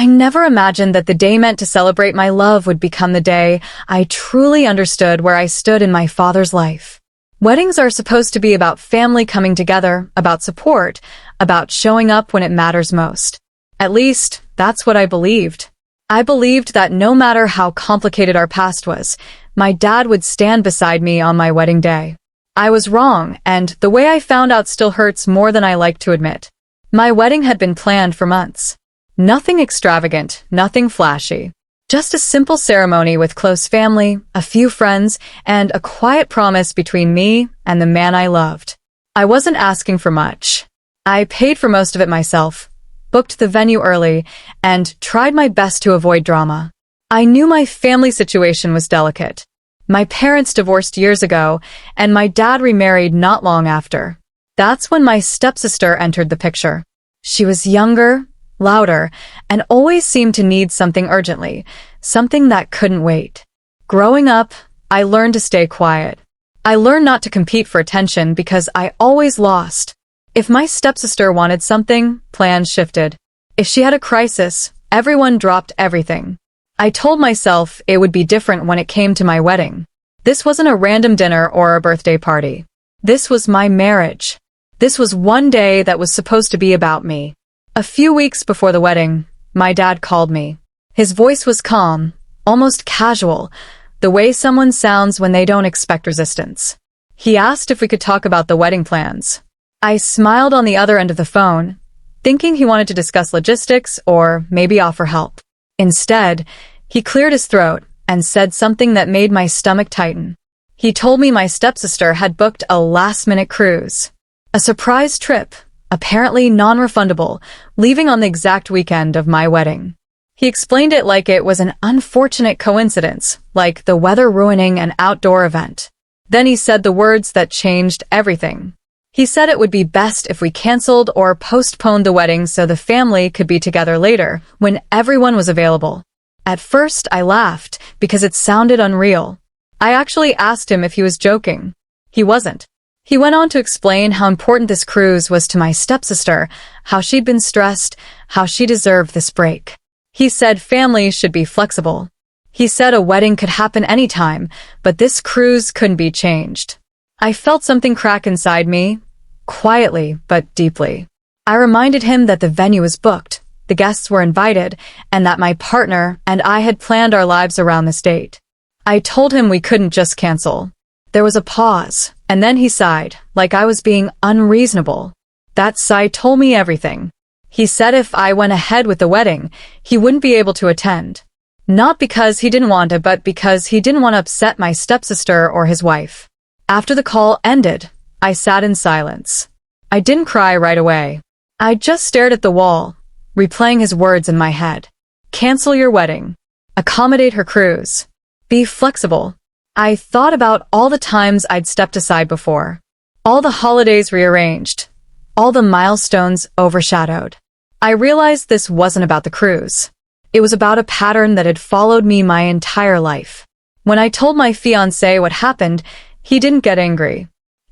I never imagined that the day meant to celebrate my love would become the day I truly understood where I stood in my father's life. Weddings are supposed to be about family coming together, about support, about showing up when it matters most. At least, that's what I believed. I believed that no matter how complicated our past was, my dad would stand beside me on my wedding day. I was wrong, and the way I found out still hurts more than I like to admit. My wedding had been planned for months. Nothing extravagant, nothing flashy. Just a simple ceremony with close family, a few friends, and a quiet promise between me and the man I loved. I wasn't asking for much. I paid for most of it myself, booked the venue early, and tried my best to avoid drama. I knew my family situation was delicate. My parents divorced years ago, and my dad remarried not long after. That's when my stepsister entered the picture. She was younger, louder, and always seemed to need something urgently, something that couldn't wait. Growing up, I learned to stay quiet. I learned not to compete for attention because I always lost. If my stepsister wanted something, plans shifted. If she had a crisis, everyone dropped everything. I told myself it would be different when it came to my wedding. This wasn't a random dinner or a birthday party. This was my marriage. This was one day that was supposed to be about me. A few weeks before the wedding, my dad called me. His voice was calm, almost casual, the way someone sounds when they don't expect resistance. He asked if we could talk about the wedding plans. I smiled on the other end of the phone, thinking he wanted to discuss logistics or maybe offer help. Instead, he cleared his throat and said something that made my stomach tighten. He told me my stepsister had booked a last-minute cruise. A surprise trip, apparently non-refundable, leaving on the exact weekend of my wedding. He explained it like it was an unfortunate coincidence, like the weather ruining an outdoor event. Then he said the words that changed everything. He said it would be best if we canceled or postponed the wedding so the family could be together later, when everyone was available. At first, I laughed because it sounded unreal. I actually asked him if he was joking. He wasn't. He went on to explain how important this cruise was to my stepsister, how she'd been stressed, how she deserved this break. He said families should be flexible. He said a wedding could happen anytime, but this cruise couldn't be changed. I felt something crack inside me, quietly but deeply. I reminded him that the venue was booked, the guests were invited, and that my partner and I had planned our lives around this date. I told him we couldn't just cancel. There was a pause, and then he sighed, like I was being unreasonable. That sigh told me everything. He said if I went ahead with the wedding, he wouldn't be able to attend. Not because he didn't want it, but because he didn't want to upset my stepsister or his wife. After the call ended, I sat in silence. I didn't cry right away. I just stared at the wall, replaying his words in my head. Cancel your wedding. Accommodate her cruise. Be flexible. I thought about all the times I'd stepped aside before. All the holidays rearranged. All the milestones overshadowed. I realized this wasn't about the cruise. It was about a pattern that had followed me my entire life. When I told my fiancé what happened, he didn't get angry.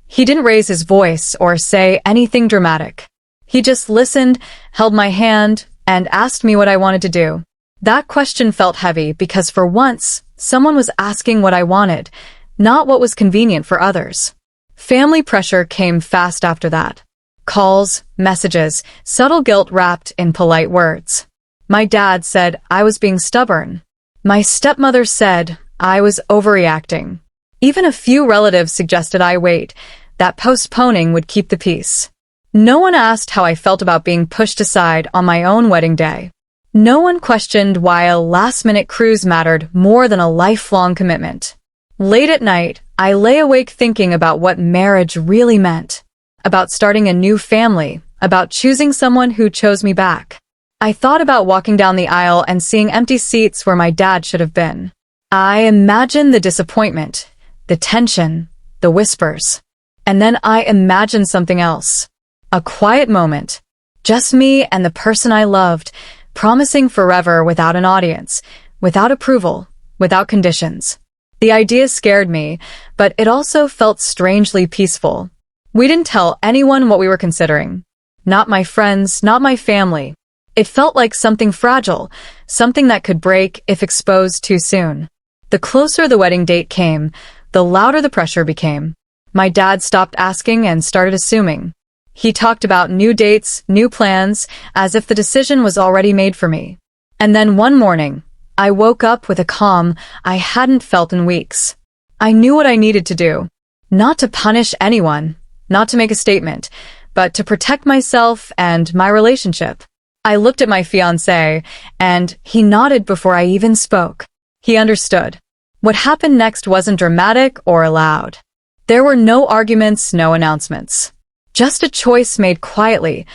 He didn't raise his voice or say anything dramatic. He just listened, held my hand, and asked me what I wanted to do. That question felt heavy because for once, someone was asking what I wanted, not what was convenient for others. Family pressure came fast after that. Calls, messages, subtle guilt wrapped in polite words. My dad said I was being stubborn. My stepmother said I was overreacting. Even a few relatives suggested I wait, that postponing would keep the peace. No one asked how I felt about being pushed aside on my own wedding day. No one questioned why a last-minute cruise mattered more than a lifelong commitment. Late at night, I lay awake thinking about what marriage really meant, about starting a new family, about choosing someone who chose me back. I thought about walking down the aisle and seeing empty seats where my dad should have been. I imagined the disappointment, the tension, the whispers. And then I imagined something else. A quiet moment. Just me and the person I loved, promising forever without an audience, without approval, without conditions. The idea scared me, but it also felt strangely peaceful. We didn't tell anyone what we were considering. Not my friends, not my family. It felt like something fragile, something that could break if exposed too soon. The closer the wedding date came, the louder the pressure became. My dad stopped asking and started assuming. He talked about new dates, new plans, as if the decision was already made for me. And then one morning, I woke up with a calm I hadn't felt in weeks. I knew what I needed to do. Not to punish anyone, not to make a statement, but to protect myself and my relationship. I looked at my fiancé, and he nodded before I even spoke. He understood. What happened next wasn't dramatic or loud. There were no arguments, no announcements. Just a choice made quietly,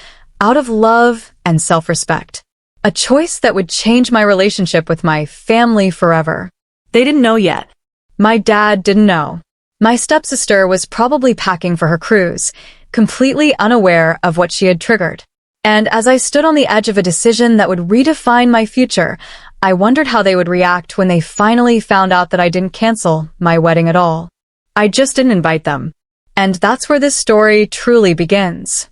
out of love and self-respect. A choice that would change my relationship with my family forever. They didn't know yet. My dad didn't know. My stepsister was probably packing for her cruise, completely unaware of what she had triggered. And as I stood on the edge of a decision that would redefine my future, I wondered how they would react when they finally found out that I didn't cancel my wedding at all. I just didn't invite them. And that's where this story truly begins.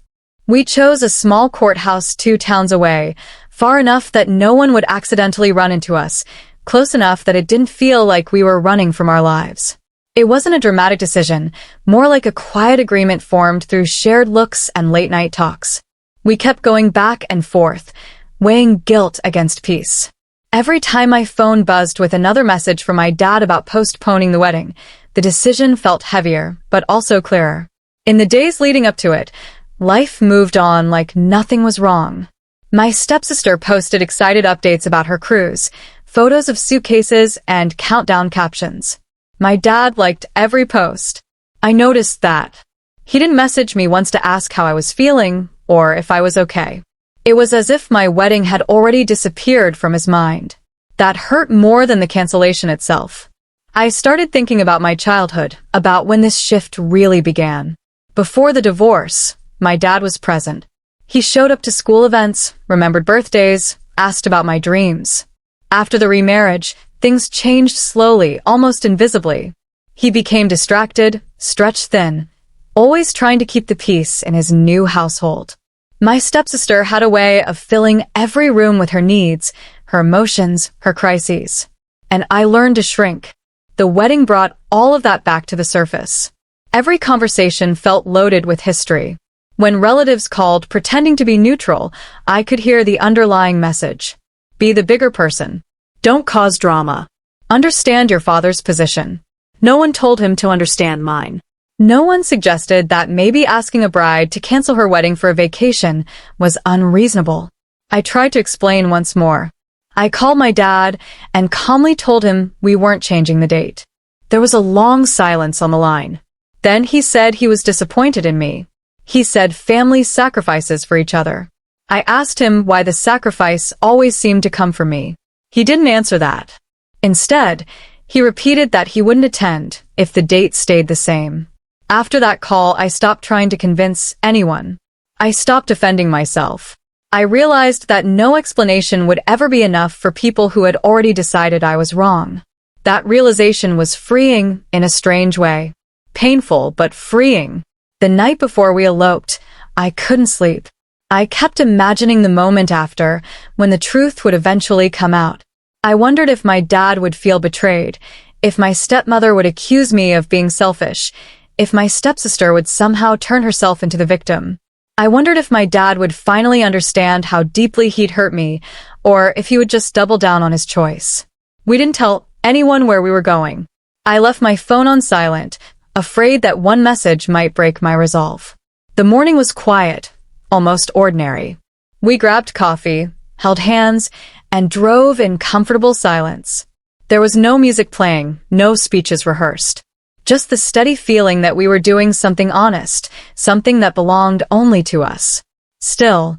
We chose a small courthouse 2 towns away, far enough that no one would accidentally run into us, close enough that it didn't feel like we were running from our lives. It wasn't a dramatic decision, more like a quiet agreement formed through shared looks and late-night talks. We kept going back and forth, weighing guilt against peace. Every time my phone buzzed with another message from my dad about postponing the wedding, the decision felt heavier, but also clearer. In the days leading up to it, life moved on like nothing was wrong. My stepsister posted excited updates about her cruise, photos of suitcases, and countdown captions. My dad liked every post. I noticed that. He didn't message me once to ask how I was feeling or if I was okay. It was as if my wedding had already disappeared from his mind. That hurt more than the cancellation itself. I started thinking about my childhood, about when this shift really began. Before the divorce, my dad was present. He showed up to school events, remembered birthdays, asked about my dreams. After the remarriage, things changed slowly, almost invisibly. He became distracted, stretched thin, always trying to keep the peace in his new household. My stepsister had a way of filling every room with her needs, her emotions, her crises. And I learned to shrink. The wedding brought all of that back to the surface. Every conversation felt loaded with history. When relatives called, pretending to be neutral, I could hear the underlying message. Be the bigger person. Don't cause drama. Understand your father's position. No one told him to understand mine. No one suggested that maybe asking a bride to cancel her wedding for a vacation was unreasonable. I tried to explain once more. I called my dad and calmly told him we weren't changing the date. There was a long silence on the line. Then he said he was disappointed in me. He said family sacrifices for each other. I asked him why the sacrifice always seemed to come from me. He didn't answer that. Instead, he repeated that he wouldn't attend if the date stayed the same. After that call, I stopped trying to convince anyone. I stopped defending myself. I realized that no explanation would ever be enough for people who had already decided I was wrong. That realization was freeing in a strange way. Painful, but freeing. The night before we eloped, I couldn't sleep. I kept imagining the moment after, when the truth would eventually come out. I wondered if my dad would feel betrayed, if my stepmother would accuse me of being selfish, if my stepsister would somehow turn herself into the victim. I wondered if my dad would finally understand how deeply he'd hurt me, or if he would just double down on his choice. We didn't tell anyone where we were going. I left my phone on silent, afraid that one message might break my resolve. The morning was quiet, almost ordinary. We grabbed coffee, held hands, and drove in comfortable silence. There was no music playing, no speeches rehearsed. Just the steady feeling that we were doing something honest, something that belonged only to us. Still,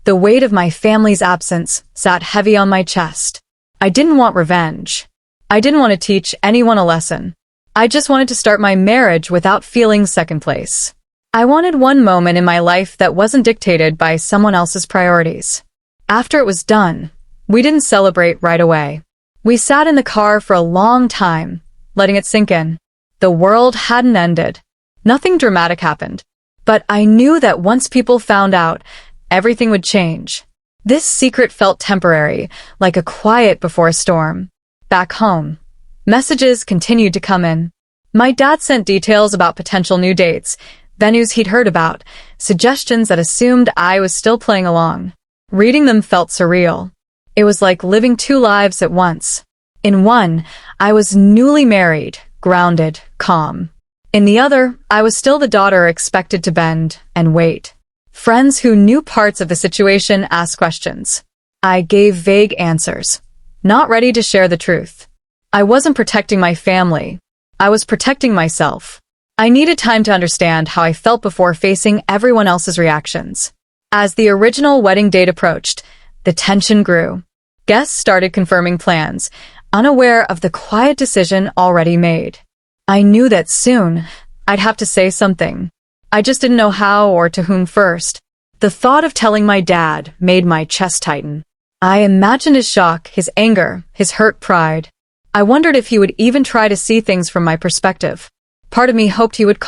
the weight of my family's absence sat heavy on my chest. I didn't want revenge. I didn't want to teach anyone a lesson. I just wanted to start my marriage without feeling second place. I wanted one moment in my life that wasn't dictated by someone else's priorities. After it was done, we didn't celebrate right away. We sat in the car for a long time, letting it sink in. The world hadn't ended. Nothing dramatic happened. But I knew that once people found out, everything would change. This secret felt temporary, like a quiet before a storm. Back home, messages continued to come in. My dad sent details about potential new dates, venues he'd heard about, suggestions that assumed I was still playing along. Reading them felt surreal. It was like living two lives at once. In one, I was newly married, grounded, calm. In the other, I was still the daughter expected to bend and wait. Friends who knew parts of the situation asked questions. I gave vague answers, not ready to share the truth. I wasn't protecting my family. I was protecting myself. I needed time to understand how I felt before facing everyone else's reactions. As the original wedding date approached, the tension grew. Guests started confirming plans, unaware of the quiet decision already made. I knew that soon, I'd have to say something. I just didn't know how or to whom first. The thought of telling my dad made my chest tighten. I imagined his shock, his anger, his hurt pride. I wondered if he would even try to see things from my perspective. Part of me hoped he would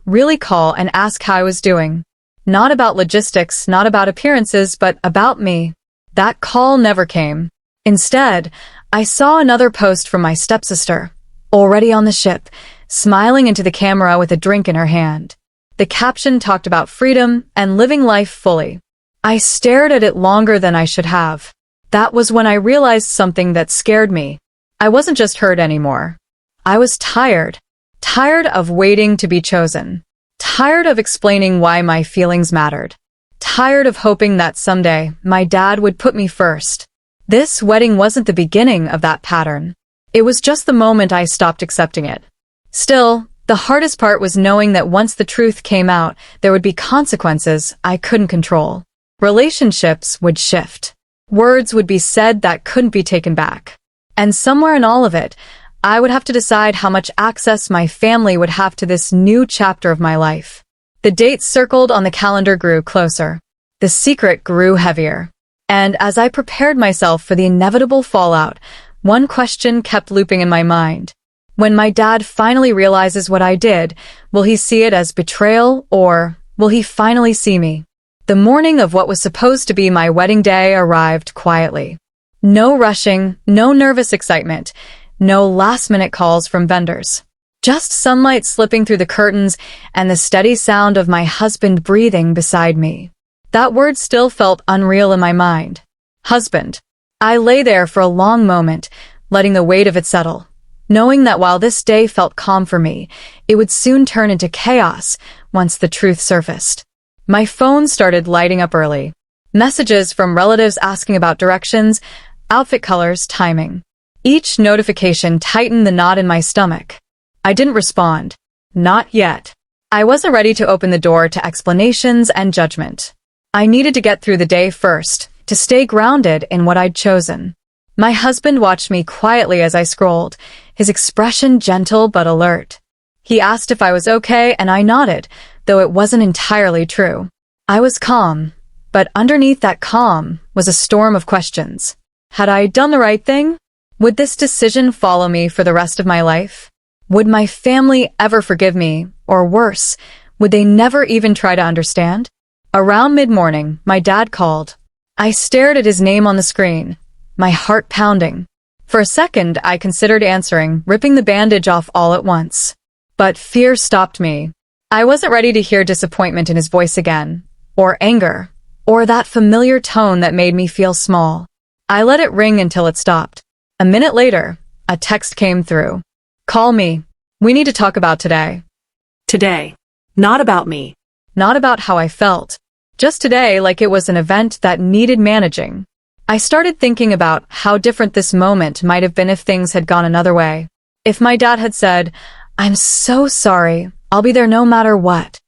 really call and ask how I was doing. Not about logistics, not about appearances, but about me. That call never came. Instead, I saw another post from my stepsister, already on the ship, smiling into the camera with a drink in her hand. The caption talked about freedom and living life fully. I stared at it longer than I should have. That was when I realized something that scared me. I wasn't just hurt anymore. I was tired. Tired of waiting to be chosen. Tired of explaining why my feelings mattered. Tired of hoping that someday my dad would put me first. This wedding wasn't the beginning of that pattern. It was just the moment I stopped accepting it. Still, the hardest part was knowing that once the truth came out, there would be consequences I couldn't control. Relationships would shift. Words would be said that couldn't be taken back. And somewhere in all of it, I would have to decide how much access my family would have to this new chapter of my life. The dates circled on the calendar grew closer. The secret grew heavier. And as I prepared myself for the inevitable fallout, one question kept looping in my mind. When my dad finally realizes what I did, will he see it as betrayal, or will he finally see me? The morning of what was supposed to be my wedding day arrived quietly. No rushing, no nervous excitement, no last-minute calls from vendors. Just sunlight slipping through the curtains and the steady sound of my husband breathing beside me. That word still felt unreal in my mind. Husband. I lay there for a long moment, letting the weight of it settle, knowing that while this day felt calm for me, it would soon turn into chaos once the truth surfaced. My phone started lighting up early. Messages from relatives asking about directions, outfit colors, timing. Each notification tightened the knot in my stomach. I didn't respond. Not yet. I wasn't ready to open the door to explanations and judgment. I needed to get through the day first, to stay grounded in what I'd chosen. My husband watched me quietly as I scrolled, his expression gentle but alert. He asked if I was okay, and I nodded, though it wasn't entirely true. I was calm, but underneath that calm was a storm of questions. Had I done the right thing? Would this decision follow me for the rest of my life? Would my family ever forgive me? Or worse, would they never even try to understand? Around mid-morning, my dad called. I stared at his name on the screen, my heart pounding. For a second, I considered answering, ripping the bandage off all at once. But fear stopped me. I wasn't ready to hear disappointment in his voice again, or anger, or that familiar tone that made me feel small. I let it ring until it stopped. A minute later, a text came through. Call me. We need to talk about today. Today. Not about me. Not about how I felt. Just today, like it was an event that needed managing. I started thinking about how different this moment might have been if things had gone another way. If my dad had said, "I'm so sorry, I'll be there no matter what."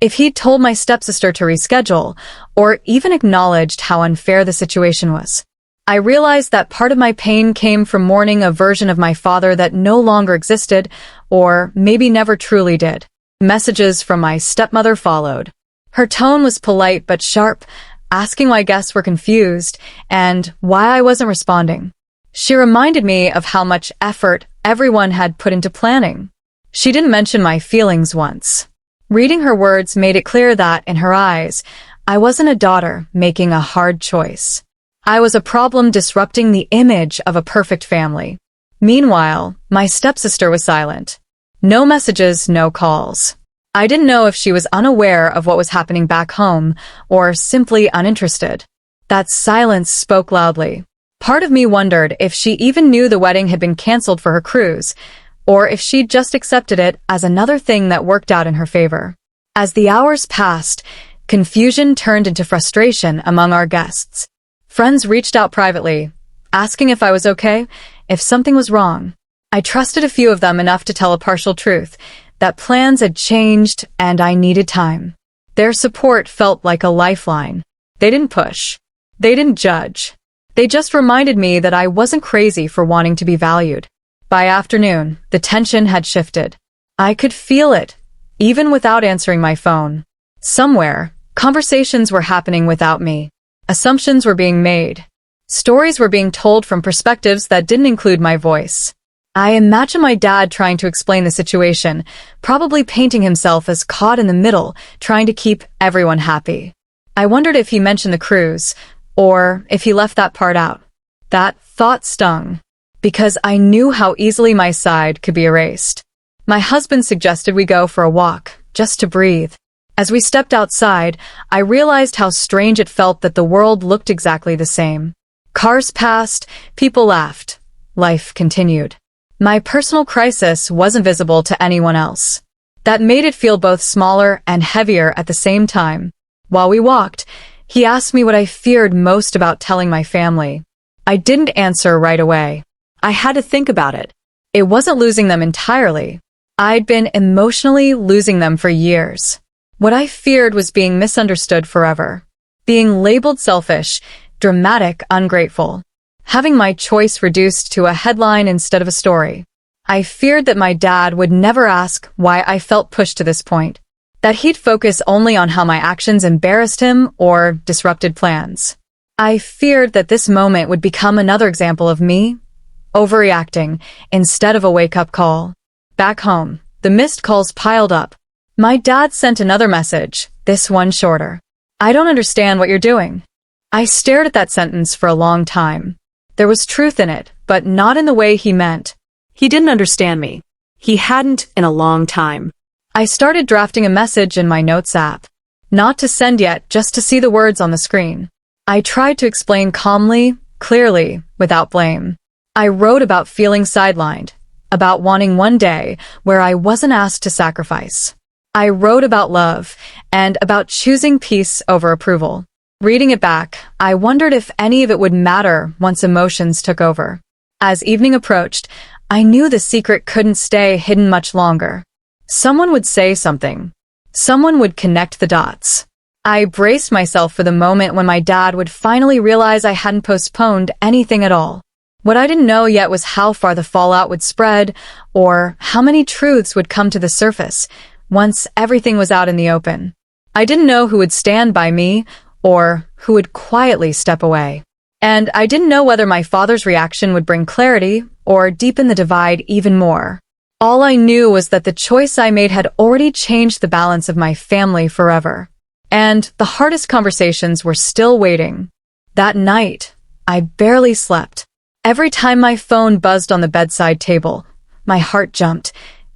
If he'd told my stepsister to reschedule, or even acknowledged how unfair the situation was. I realized that part of my pain came from mourning a version of my father that no longer existed, or maybe never truly did. Messages from my stepmother followed. Her tone was polite but sharp, asking why guests were confused and why I wasn't responding. She reminded me of how much effort everyone had put into planning. She didn't mention my feelings once. Reading her words made it clear that, in her eyes, I wasn't a daughter making a hard choice. I was a problem disrupting the image of a perfect family. Meanwhile, my stepsister was silent. No messages, no calls. I didn't know if she was unaware of what was happening back home or simply uninterested. That silence spoke loudly. Part of me wondered if she even knew the wedding had been canceled for her cruise, or if she'd just accepted it as another thing that worked out in her favor. As the hours passed, confusion turned into frustration among our guests. Friends reached out privately, asking if I was okay, if something was wrong. I trusted a few of them enough to tell a partial truth, that plans had changed and I needed time. Their support felt like a lifeline. They didn't push. They didn't judge. They just reminded me that I wasn't crazy for wanting to be valued. By afternoon, the tension had shifted. I could feel it, even without answering my phone. Somewhere, conversations were happening without me. Assumptions were being made. Stories were being told from perspectives that didn't include my voice. I imagine my dad trying to explain the situation, probably painting himself as caught in the middle, trying to keep everyone happy. I wondered if he mentioned the cruise, or if he left that part out. That thought stung, because I knew how easily my side could be erased. My husband suggested we go for a walk, just to breathe. As we stepped outside, I realized how strange it felt that the world looked exactly the same. Cars passed, people laughed. Life continued. My personal crisis wasn't visible to anyone else. That made it feel both smaller and heavier at the same time. While we walked, he asked me what I feared most about telling my family. I didn't answer right away. I had to think about it. It wasn't losing them entirely. I'd been emotionally losing them for years. What I feared was being misunderstood forever. Being labeled selfish, dramatic, ungrateful. Having my choice reduced to a headline instead of a story. I feared that my dad would never ask why I felt pushed to this point. That he'd focus only on how my actions embarrassed him or disrupted plans. I feared that this moment would become another example of me overreacting instead of a wake-up call. Back home, the missed calls piled up. My dad sent another message, this one shorter. I don't understand what you're doing. I stared at that sentence for a long time. There was truth in it, but not in the way he meant. He didn't understand me. He hadn't in a long time. I started drafting a message in my notes app. Not to send yet, just to see the words on the screen. I tried to explain calmly, clearly, without blame. I wrote about feeling sidelined, about wanting one day where I wasn't asked to sacrifice. I wrote about love, and about choosing peace over approval. Reading it back, I wondered if any of it would matter once emotions took over. As evening approached, I knew the secret couldn't stay hidden much longer. Someone would say something. Someone would connect the dots. I braced myself for the moment when my dad would finally realize I hadn't postponed anything at all. What I didn't know yet was how far the fallout would spread, or how many truths would come to the surface once everything was out in the open. I didn't know who would stand by me, or who would quietly step away. And I didn't know whether my father's reaction would bring clarity or deepen the divide even more. All I knew was that the choice I made had already changed the balance of my family forever. And the hardest conversations were still waiting. That night, I barely slept. Every time my phone buzzed on the bedside table, my heart jumped,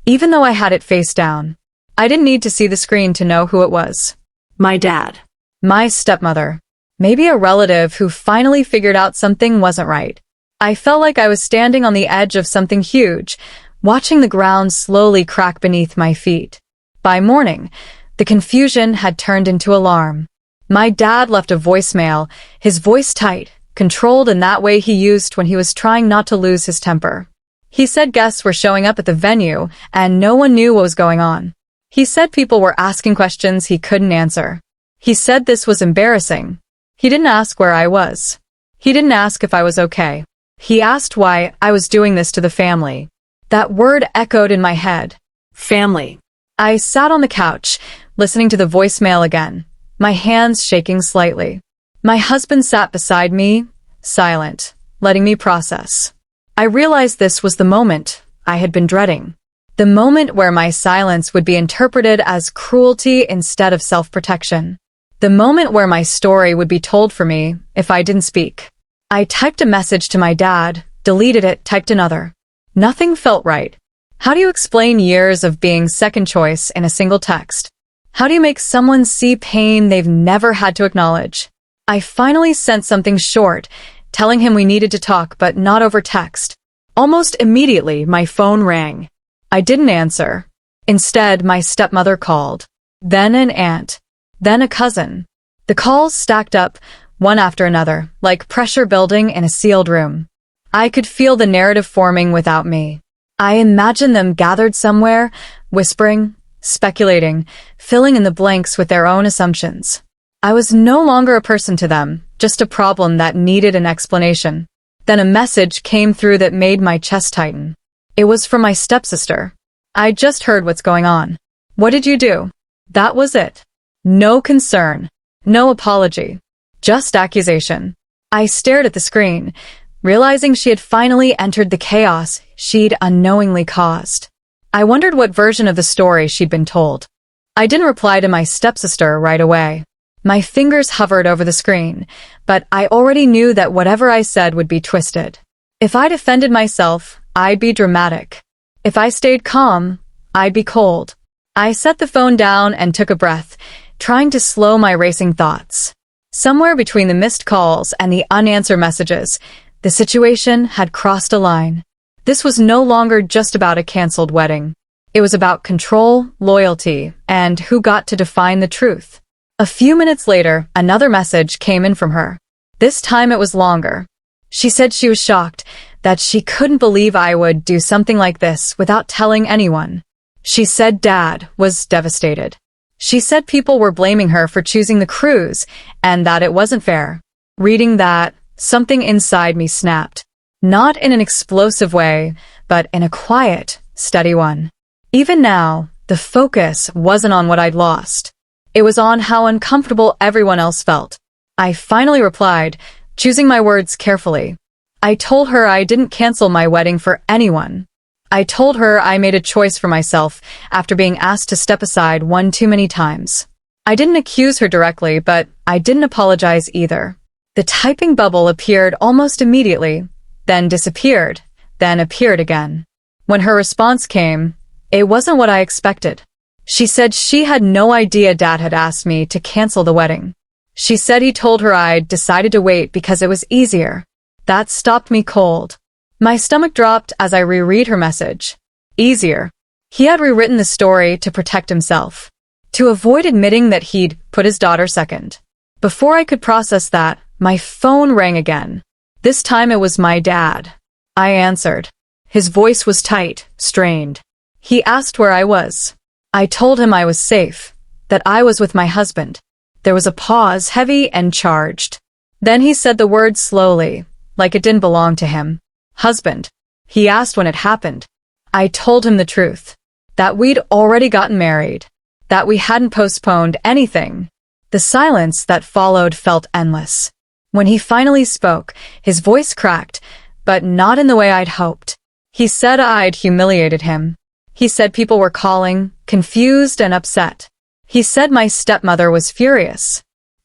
even though I had it face down. I didn't need to see the screen to know who it was. My dad. My stepmother. Maybe a relative who finally figured out something wasn't right. I felt like I was standing on the edge of something huge, watching the ground slowly crack beneath my feet. By morning, the confusion had turned into alarm. My dad left a voicemail, his voice tight, controlled in that way he used when he was trying not to lose his temper. He said guests were showing up at the venue, and no one knew what was going on. He said people were asking questions he couldn't answer. He said this was embarrassing. He didn't ask where I was. He didn't ask if I was okay. He asked why I was doing this to the family. That word echoed in my head. Family. I sat on the couch, listening to the voicemail again, my hands shaking slightly. My husband sat beside me, silent, letting me process. I realized this was the moment I had been dreading. The moment where my silence would be interpreted as cruelty instead of self-protection. The moment where my story would be told for me if I didn't speak. I typed a message to my dad, deleted it, typed another. Nothing felt right. How do you explain years of being second choice in a single text? How do you make someone see pain they've never had to acknowledge? I finally sent something short, telling him we needed to talk, but not over text. Almost immediately, my phone rang. I didn't answer. Instead, my stepmother called. Then an aunt. Then a cousin. The calls stacked up, one after another, like pressure building in a sealed room. I could feel the narrative forming without me. I imagined them gathered somewhere, whispering, speculating, filling in the blanks with their own assumptions. I was no longer a person to them, just a problem that needed an explanation. Then a message came through that made my chest tighten. It was from my stepsister. I just heard what's going on. What did you do? That was it. No concern. No apology. Just accusation. I stared at the screen, realizing she had finally entered the chaos she'd unknowingly caused. I wondered what version of the story she'd been told. I didn't reply to my stepsister right away. My fingers hovered over the screen, but I already knew that whatever I said would be twisted. If I defended myself, I'd be dramatic. If I stayed calm, I'd be cold. I set the phone down and took a breath, trying to slow my racing thoughts. Somewhere between the missed calls and the unanswered messages, the situation had crossed a line. This was no longer just about a canceled wedding. It was about control, loyalty, and who got to define the truth. A few minutes later, another message came in from her. This time it was longer. She said she was shocked, that she couldn't believe I would do something like this without telling anyone. She said Dad was devastated. She said people were blaming her for choosing the cruise and that it wasn't fair. Reading that, something inside me snapped. Not in an explosive way, but in a quiet, steady one. Even now, the focus wasn't on what I'd lost. It was on how uncomfortable everyone else felt. I finally replied, choosing my words carefully. I told her I didn't cancel my wedding for anyone. I told her I made a choice for myself after being asked to step aside one too many times. I didn't accuse her directly, but I didn't apologize either. The typing bubble appeared almost immediately, then disappeared, then appeared again. When her response came, it wasn't what I expected. She said she had no idea Dad had asked me to cancel the wedding. She said he told her I'd decided to wait because it was easier. That stopped me cold. My stomach dropped as I reread her message. Easier. He had rewritten the story to protect himself, to avoid admitting that he'd put his daughter second. Before I could process that, my phone rang again. This time it was my dad. I answered. His voice was tight, strained. He asked where I was. I told him I was safe, that I was with my husband. There was a pause, heavy and charged. Then he said the word slowly, like it didn't belong to him. Husband. He asked when it happened. I told him the truth. That we'd already gotten married. That we hadn't postponed anything. The silence that followed felt endless. When he finally spoke, his voice cracked, but not in the way I'd hoped. He said I'd humiliated him. He said people were calling, confused and upset. He said my stepmother was furious.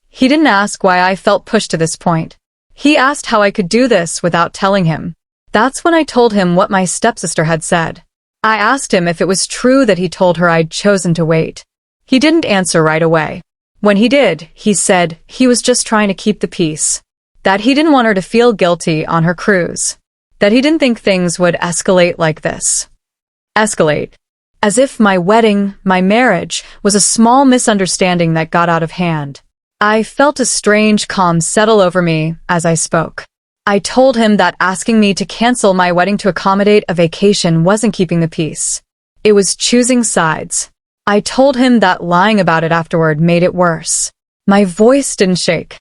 He didn't ask why I felt pushed to this point. He asked how I could do this without telling him. That's when I told him what my stepsister had said. I asked him if it was true that he told her I'd chosen to wait. He didn't answer right away. When he did, he said he was just trying to keep the peace. That he didn't want her to feel guilty on her cruise. That he didn't think things would escalate like this. Escalate. As if my wedding, my marriage, was a small misunderstanding that got out of hand. I felt a strange calm settle over me as I spoke. I told him that asking me to cancel my wedding to accommodate a vacation wasn't keeping the peace. It was choosing sides. I told him that lying about it afterward made it worse. My voice didn't shake.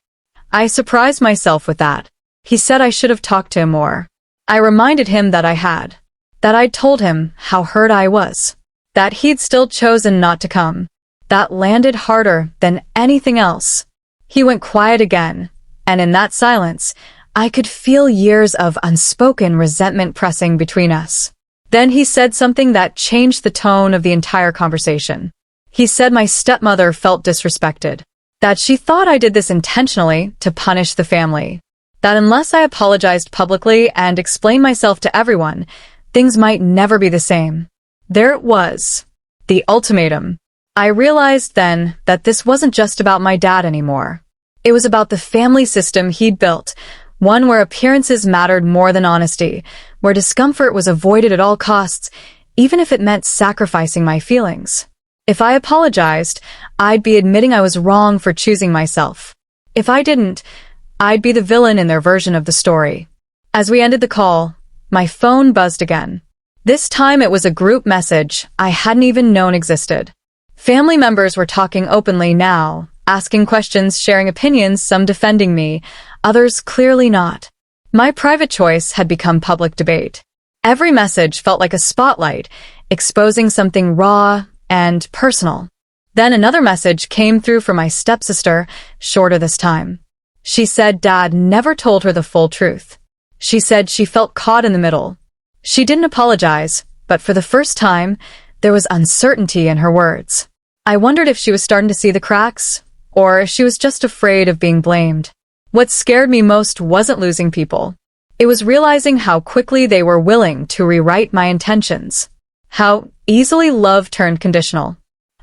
I surprised myself with that. He said I should have talked to him more. I reminded him that I had. That I'd told him how hurt I was. That he'd still chosen not to come. That landed harder than anything else. He went quiet again, and in that silence, I could feel years of unspoken resentment pressing between us. Then he said something that changed the tone of the entire conversation. He said my stepmother felt disrespected. That she thought I did this intentionally to punish the family. That unless I apologized publicly and explained myself to everyone, things might never be the same. There it was. The ultimatum. I realized then that this wasn't just about my dad anymore. It was about the family system he'd built, one where appearances mattered more than honesty, where discomfort was avoided at all costs, even if it meant sacrificing my feelings. If I apologized, I'd be admitting I was wrong for choosing myself. If I didn't, I'd be the villain in their version of the story. As we ended the call, my phone buzzed again. This time it was a group message I hadn't even known existed. Family members were talking openly now, asking questions, sharing opinions, some defending me, others clearly not. My private choice had become public debate. Every message felt like a spotlight, exposing something raw and personal. Then another message came through from my stepsister, shorter this time. She said Dad never told her the full truth. She said she felt caught in the middle. She didn't apologize, but for the first time, there was uncertainty in her words. I wondered if she was starting to see the cracks, or if she was just afraid of being blamed. What scared me most wasn't losing people. It was realizing how quickly they were willing to rewrite my intentions. How easily love turned conditional.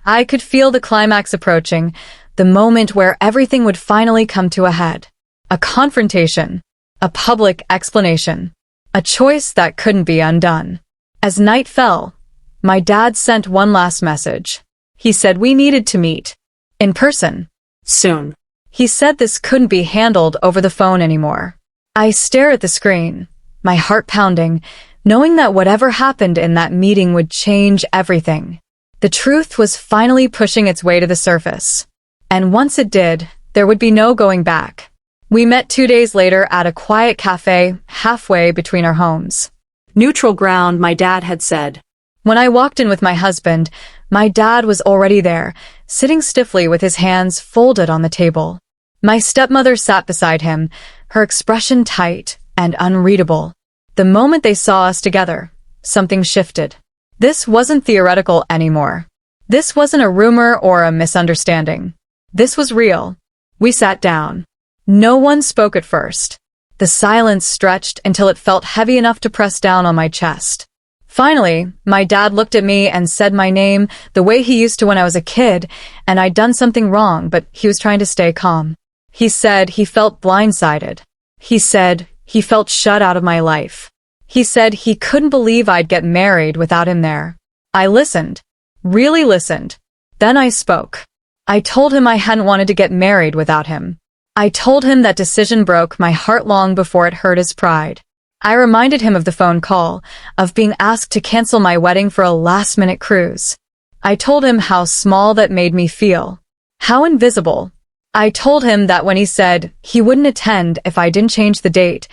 I could feel the climax approaching, the moment where everything would finally come to a head. A confrontation. A public explanation. A choice that couldn't be undone. As night fell, my dad sent one last message. He said we needed to meet. In person. Soon. He said this couldn't be handled over the phone anymore. I stare at the screen, my heart pounding, knowing that whatever happened in that meeting would change everything. The truth was finally pushing its way to the surface. And once it did, there would be no going back. We met 2 days later at a quiet cafe halfway between our homes. Neutral ground, my dad had said. When I walked in with my husband, my dad was already there, sitting stiffly with his hands folded on the table. My stepmother sat beside him, her expression tight and unreadable. The moment they saw us together, something shifted. This wasn't theoretical anymore. This wasn't a rumor or a misunderstanding. This was real. We sat down. No one spoke at first. The silence stretched until it felt heavy enough to press down on my chest. Finally, my dad looked at me and said my name the way he used to when I was a kid, and I'd done something wrong, but he was trying to stay calm. He said he felt blindsided. He said he felt shut out of my life. He said he couldn't believe I'd get married without him there. I listened. Really listened. Then I spoke. I told him I hadn't wanted to get married without him. I told him that decision broke my heart long before it hurt his pride. I reminded him of the phone call, of being asked to cancel my wedding for a last-minute cruise. I told him how small that made me feel. How invisible. I told him that when he said he wouldn't attend if I didn't change the date,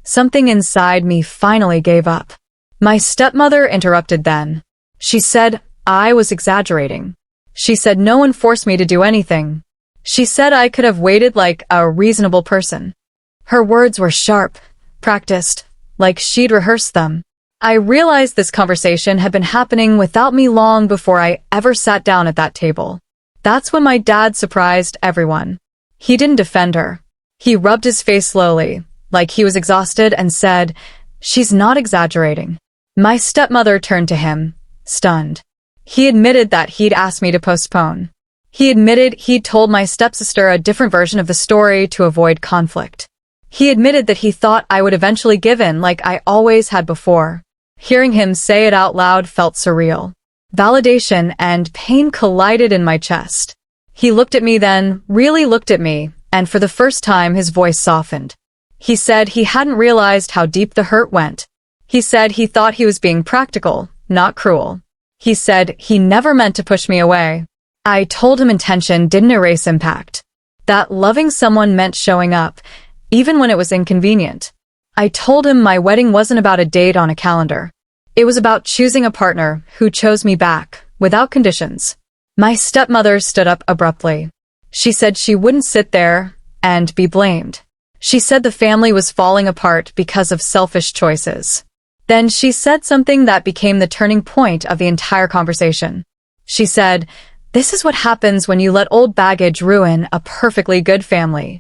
something inside me finally gave up. My stepmother interrupted then. She said I was exaggerating. She said no one forced me to do anything. She said I could have waited like a reasonable person. Her words were sharp, practiced, like she'd rehearsed them. I realized this conversation had been happening without me long before I ever sat down at that table. That's when my dad surprised everyone. He didn't defend her. He rubbed his face slowly, like he was exhausted, and said, "She's not exaggerating." My stepmother turned to him, stunned. He admitted that he'd asked me to postpone. He admitted he'd told my stepsister a different version of the story to avoid conflict. He admitted that he thought I would eventually give in like I always had before. Hearing him say it out loud felt surreal. Validation and pain collided in my chest. He looked at me then, really looked at me, and for the first time his voice softened. He said he hadn't realized how deep the hurt went. He said he thought he was being practical, not cruel. He said he never meant to push me away. I told him intention didn't erase impact. That loving someone meant showing up, even when it was inconvenient. I told him my wedding wasn't about a date on a calendar. It was about choosing a partner who chose me back, without conditions. My stepmother stood up abruptly. She said she wouldn't sit there and be blamed. She said the family was falling apart because of selfish choices. Then she said something that became the turning point of the entire conversation. She said, This is what happens when you let old baggage ruin a perfectly good family.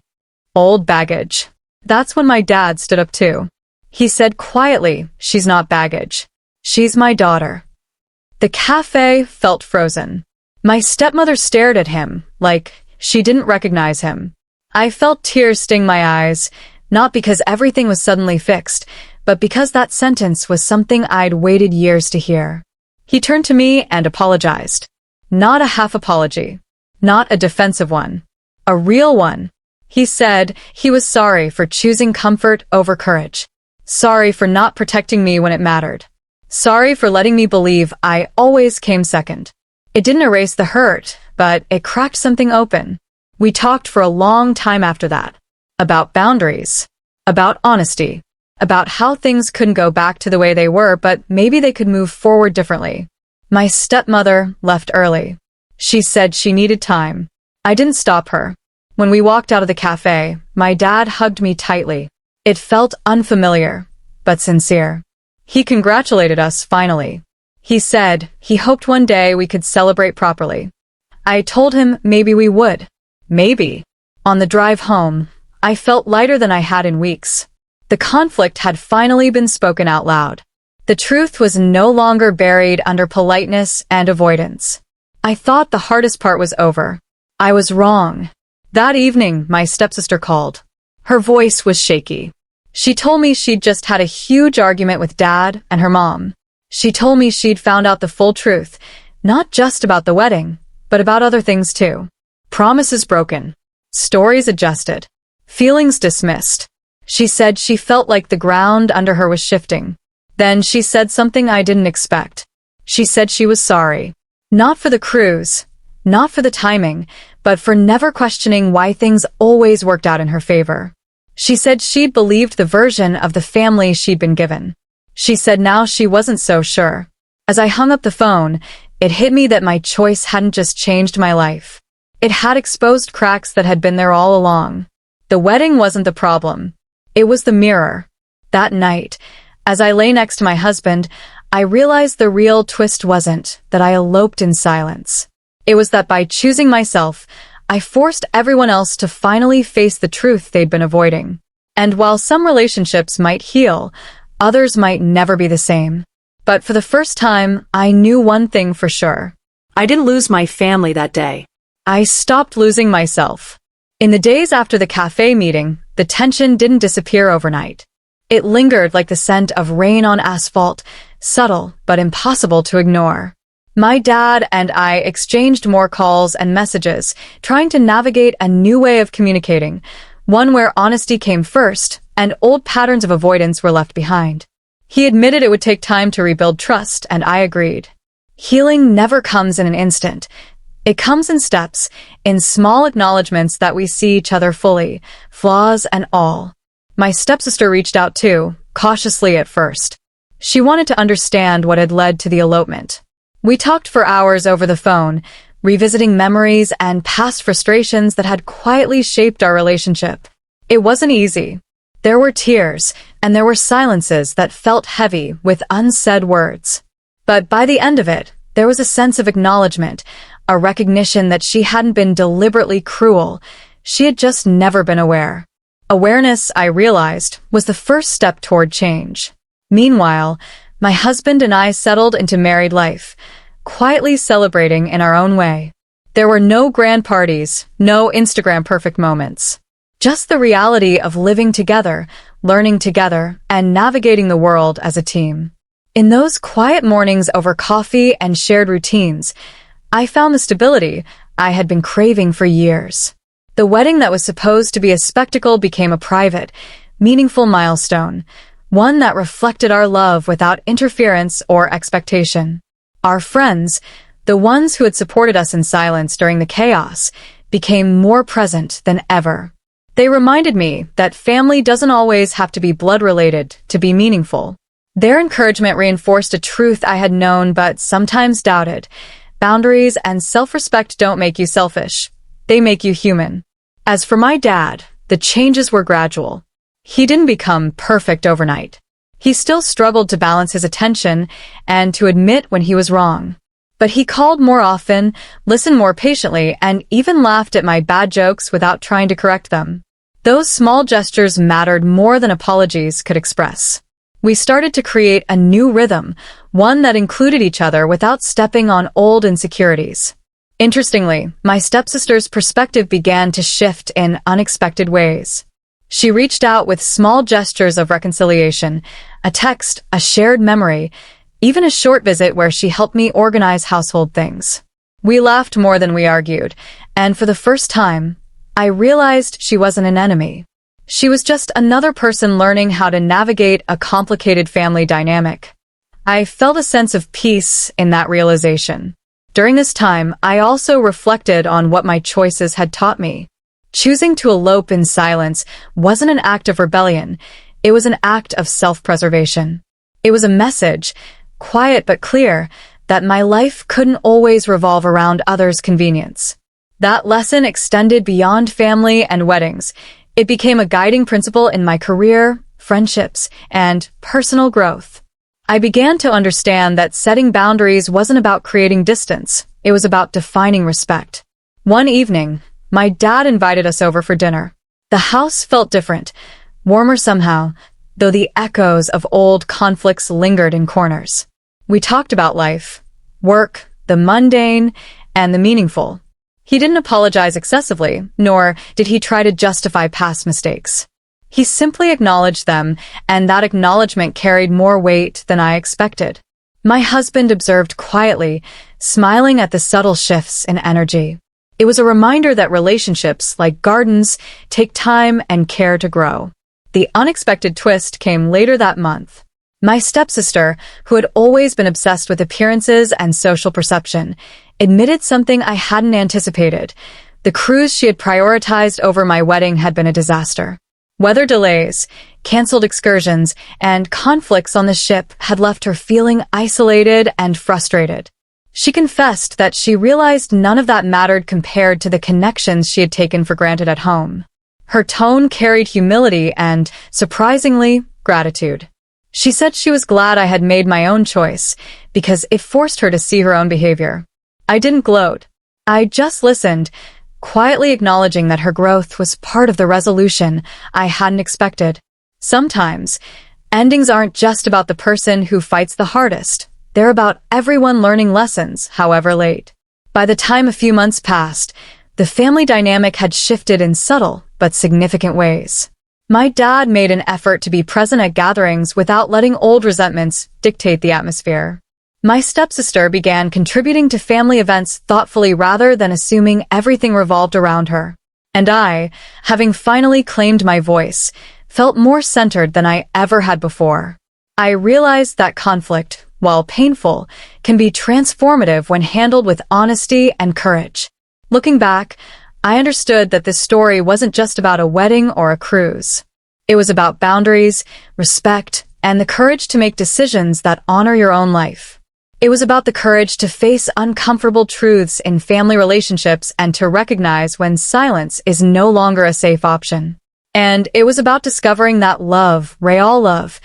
Old baggage. That's when my dad stood up too. He said quietly, "She's not baggage. She's my daughter." The cafe felt frozen. My stepmother stared at him, like she didn't recognize him. I felt tears sting my eyes, not because everything was suddenly fixed, but because that sentence was something I'd waited years to hear. He turned to me and apologized. Not a half apology. Not a defensive one. A real one. He said he was sorry for choosing comfort over courage. Sorry for not protecting me when it mattered. Sorry for letting me believe I always came second. It didn't erase the hurt, but it cracked something open. We talked for a long time after that. About boundaries. About honesty. About how things couldn't go back to the way they were, but maybe they could move forward differently. My stepmother left early. She said she needed time. I didn't stop her. When we walked out of the cafe, my dad hugged me tightly. It felt unfamiliar, but sincere. He congratulated us finally. He said he hoped one day we could celebrate properly. I told him maybe we would. Maybe. On the drive home, I felt lighter than I had in weeks. The conflict had finally been spoken out loud. The truth was no longer buried under politeness and avoidance. I thought the hardest part was over. I was wrong. That evening, my stepsister called. Her voice was shaky. She told me she'd just had a huge argument with Dad and her mom. She told me she'd found out the full truth, not just about the wedding, but about other things too. Promises broken. Stories adjusted. Feelings dismissed. She said she felt like the ground under her was shifting. Then she said something I didn't expect. She said she was sorry. Not for the cruise, not for the timing, but for never questioning why things always worked out in her favor. She said she'd believed the version of the family she'd been given. She said now she wasn't so sure. As I hung up the phone, it hit me that my choice hadn't just changed my life. It had exposed cracks that had been there all along. The wedding wasn't the problem. It was the mirror. That night, as I lay next to my husband, I realized the real twist wasn't that I eloped in silence. It was that by choosing myself, I forced everyone else to finally face the truth they'd been avoiding. And while some relationships might heal, others might never be the same. But for the first time, I knew one thing for sure. I didn't lose my family that day. I stopped losing myself. In the days after the cafe meeting, the tension didn't disappear overnight. It lingered like the scent of rain on asphalt, subtle but impossible to ignore. My dad and I exchanged more calls and messages, trying to navigate a new way of communicating, one where honesty came first and old patterns of avoidance were left behind. He admitted it would take time to rebuild trust, and I agreed. Healing never comes in an instant. It comes in steps, in small acknowledgments that we see each other fully, flaws and all. My stepsister reached out too, cautiously at first. She wanted to understand what had led to the elopement. We talked for hours over the phone, revisiting memories and past frustrations that had quietly shaped our relationship. It wasn't easy. There were tears, and there were silences that felt heavy with unsaid words. But by the end of it, there was a sense of acknowledgement, a recognition that she hadn't been deliberately cruel. She had just never been aware. Awareness, I realized, was the first step toward change. Meanwhile, my husband and I settled into married life, quietly celebrating in our own way. There were no grand parties, no Instagram perfect moments. Just the reality of living together, learning together, and navigating the world as a team. In those quiet mornings over coffee and shared routines, I found the stability I had been craving for years. The wedding that was supposed to be a spectacle became a private, meaningful milestone, one that reflected our love without interference or expectation. Our friends, the ones who had supported us in silence during the chaos, became more present than ever. They reminded me that family doesn't always have to be blood-related to be meaningful. Their encouragement reinforced a truth I had known but sometimes doubted. Boundaries and self-respect don't make you selfish. They make you human. As for my dad, the changes were gradual. He didn't become perfect overnight. He still struggled to balance his attention and to admit when he was wrong. But he called more often, listened more patiently, and even laughed at my bad jokes without trying to correct them. Those small gestures mattered more than apologies could express. We started to create a new rhythm, one that included each other without stepping on old insecurities. Interestingly, my stepsister's perspective began to shift in unexpected ways. She reached out with small gestures of reconciliation, a text, a shared memory, even a short visit where she helped me organize household things. We laughed more than we argued, and for the first time, I realized she wasn't an enemy. She was just another person learning how to navigate a complicated family dynamic. I felt a sense of peace in that realization. During this time, I also reflected on what my choices had taught me. Choosing to elope in silence wasn't an act of rebellion, it was an act of self-preservation. It was a message, quiet but clear, that my life couldn't always revolve around others' convenience. That lesson extended beyond family and weddings. It became a guiding principle in my career, friendships, and personal growth. I began to understand that setting boundaries wasn't about creating distance, it was about defining respect. One evening, my dad invited us over for dinner. The house felt different, warmer somehow, though the echoes of old conflicts lingered in corners. We talked about life, work, the mundane, and the meaningful. He didn't apologize excessively, nor did he try to justify past mistakes. He simply acknowledged them, and that acknowledgement carried more weight than I expected. My husband observed quietly, smiling at the subtle shifts in energy. It was a reminder that relationships, like gardens, take time and care to grow. The unexpected twist came later that month. My stepsister, who had always been obsessed with appearances and social perception, admitted something I hadn't anticipated. The cruise she had prioritized over my wedding had been a disaster. Weather delays, canceled excursions, and conflicts on the ship had left her feeling isolated and frustrated. She confessed that she realized none of that mattered compared to the connections she had taken for granted at home. Her tone carried humility and, surprisingly, gratitude. She said she was glad I had made my own choice, because it forced her to see her own behavior. I didn't gloat. I just listened, quietly acknowledging that her growth was part of the resolution I hadn't expected. Sometimes, endings aren't just about the person who fights the hardest. They're about everyone learning lessons, however late. By the time a few months passed, the family dynamic had shifted in subtle but significant ways. My dad made an effort to be present at gatherings without letting old resentments dictate the atmosphere. My stepsister began contributing to family events thoughtfully rather than assuming everything revolved around her. And I, having finally claimed my voice, felt more centered than I ever had before. I realized that conflict, while painful, can be transformative when handled with honesty and courage. Looking back, I understood that this story wasn't just about a wedding or a cruise. It was about boundaries, respect, and the courage to make decisions that honor your own life. It was about the courage to face uncomfortable truths in family relationships and to recognize when silence is no longer a safe option. And it was about discovering that love, real love,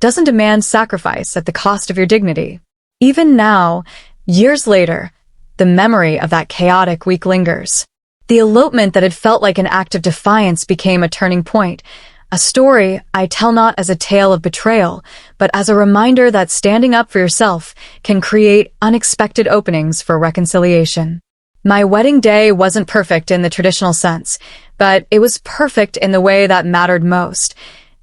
doesn't demand sacrifice at the cost of your dignity. Even now, years later, the memory of that chaotic week lingers. The elopement that had felt like an act of defiance became a turning point, a story I tell not as a tale of betrayal, but as a reminder that standing up for yourself can create unexpected openings for reconciliation. My wedding day wasn't perfect in the traditional sense, but it was perfect in the way that mattered most.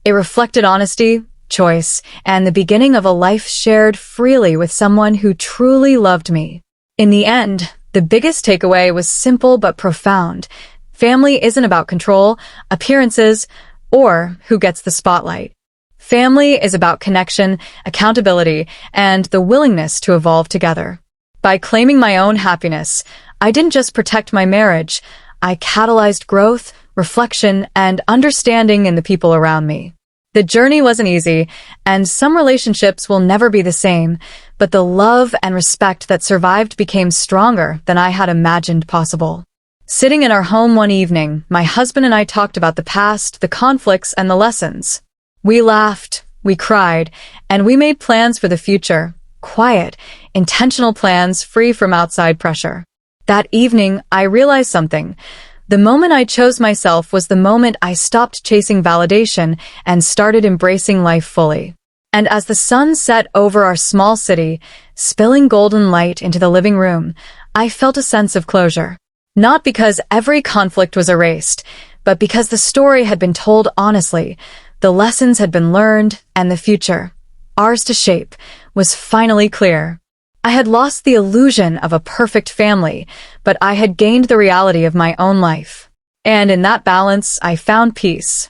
It reflected honesty, choice, and the beginning of a life shared freely with someone who truly loved me. In the end, the biggest takeaway was simple but profound. Family isn't about control, appearances, or who gets the spotlight. Family is about connection, accountability, and the willingness to evolve together. By claiming my own happiness, I didn't just protect my marriage, I catalyzed growth, reflection, and understanding in the people around me. The journey wasn't easy, and some relationships will never be the same, but the love and respect that survived became stronger than I had imagined possible. Sitting in our home one evening, my husband and I talked about the past, the conflicts, and the lessons. We laughed, we cried, and we made plans for the future, quiet, intentional plans free from outside pressure. That evening, I realized something. The moment I chose myself was the moment I stopped chasing validation and started embracing life fully. And as the sun set over our small city, spilling golden light into the living room, I felt a sense of closure. Not because every conflict was erased, but because the story had been told honestly, the lessons had been learned, and the future, ours to shape, was finally clear. I had lost the illusion of a perfect family, but I had gained the reality of my own life. And in that balance, I found peace.